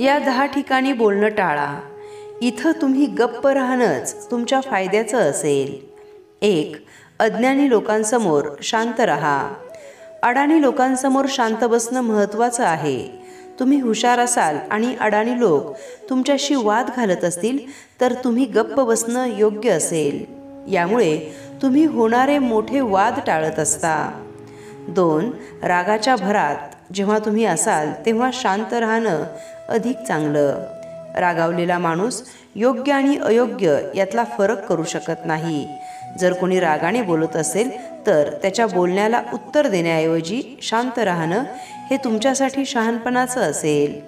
या 10 ठिकाणी बोलणं टाळा. इथं तुम्ही गप्प राहणंच तुमच्या फायद्याचं असेल. 1. अज्ञानी लोकांसमोर शांत राहा. अडाणी लोकांसमोर शांत बसणं महत्त्वाचं आहे. तुम्ही हुशार असाल आणि अडाणी लोक तुमच्याशी वाद घालत असतील तर तुम्ही गप्प बसणं योग्य असेल. यामुळे तुम्ही होणारे मोठे वाद टाळत असता. 2. रागाच्या भरात जेव्हा तुम्ही असाल तेव्हा शांत राहणं अधिक चांगलं. रागावलेला माणूस योग्य आणि अयोग्य यातला फरक करू शकत नाही. जर कोणी रागाने बोलत असेल तर त्याच्या बोलण्याला उत्तर देण्याऐवजी शांत राहणं हे तुमच्यासाठी शहाणपणाचं असेल.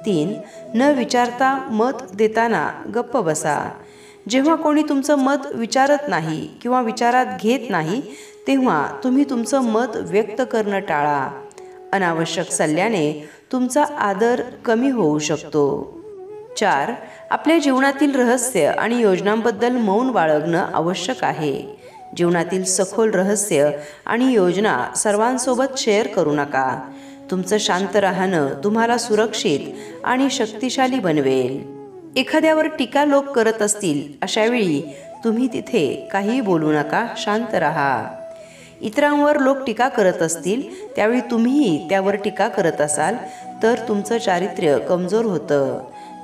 3. न विचारता मत देताना गप्प बसा. जेव्हा कोणी तुमचं मत विचारत नाही किंवा विचारात घेत नाही तेव्हा तुम्ही तुमचं मत व्यक्त करणं टाळा. अनावश्यक सल्ल्याने तुमचा आदर कमी होऊ शकतो. 4. आपल्या जीवनातील रहस्य आणि योजनांबद्दल मौन बाळगणं आवश्यक आहे. जीवनातील सखोल रहस्य आणि योजना सर्वांसोबत शेअर करू नका. तुमचं शांत राहणं तुम्हाला सुरक्षित आणि शक्तिशाली बनवेल. एखाद्यावर टीका लोक करत असतील अशावेळी तुम्ही तिथे काही बोलू नका, शांत राहा. इतरांवर लोक टीका करत असतील त्यावेळी तुम्हीही त्यावर टीका करत असाल तर तुमचं चारित्र्य कमजोर होतं.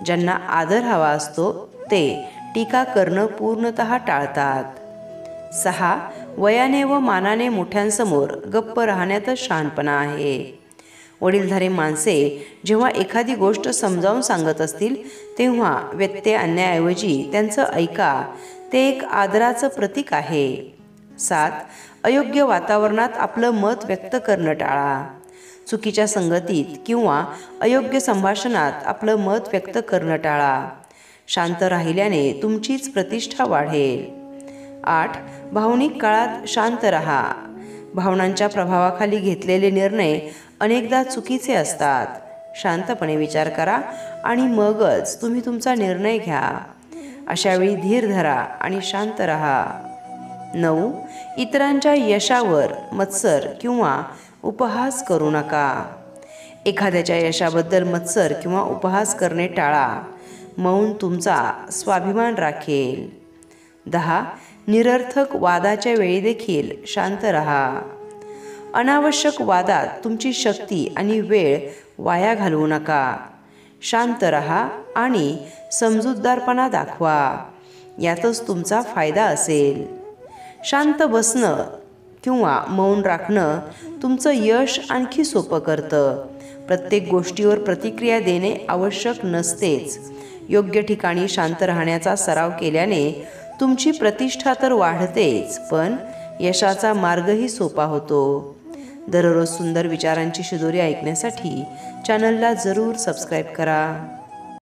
ज्यांना आदर हवा असतो ते टीका करणं पूर्णतः टाळतात. 6. वयाने व मानाने मोठ्यांसमोर गप्प राहण्यातच शहाणपणा आहे. वडीलधारी माणसे जेव्हा एखादी गोष्ट समजावून सांगत असतील तेव्हा व्यत्यय आणण्याऐवजी त्यांचं ऐका. ते एक आदराचं प्रतीक आहे. 7. अयोग्य वातावरणात आपलं मत व्यक्त करणं टाळा. चुकीच्या संगतीत किंवा अयोग्य संभाषणात आपलं मत व्यक्त करणं टाळा. शांत राहिल्याने तुमचीच प्रतिष्ठा वाढेल. 8. भावनिक काळात शांत राहा. भावनांच्या प्रभावाखाली घेतलेले निर्णय अनेकदा चुकीचे असतात. शांतपणे विचार करा आणि मगच तुम्ही तुमचा निर्णय घ्या. अशावेळी धीर धरा आणि शांत राहा. 9. इतरांच्या यशावर मत्सर किंवा उपहास करू नका. एखाद्याच्या यशाबद्दल मत्सर किंवा उपहास करणे टाळा. मौन तुमचा स्वाभिमान राखेल. 10. निरर्थक वादाच्या वेळी देखील शांत राहा. अनावश्यक वादात तुमची शक्ती आणि वेळ वाया घालवू नका. शांत राहा आणि समजूतदारपणा दाखवा. यातच तुमचा फायदा असेल. शांत बसणं किंवा मौन राखणं तुमचं यश आणखी सोपं करतं. प्रत्येक गोष्टीवर प्रतिक्रिया देणे आवश्यक नसतेच. योग्य ठिकाणी शांत राहण्याचा सराव केल्याने तुमची प्रतिष्ठा तर वाढतेच पण यशाचा मार्गही सोपा होतो. दररोज सुंदर विचारांची शिदोरी ऐकण्यासाठी चॅनलला जरूर सबस्क्राईब करा.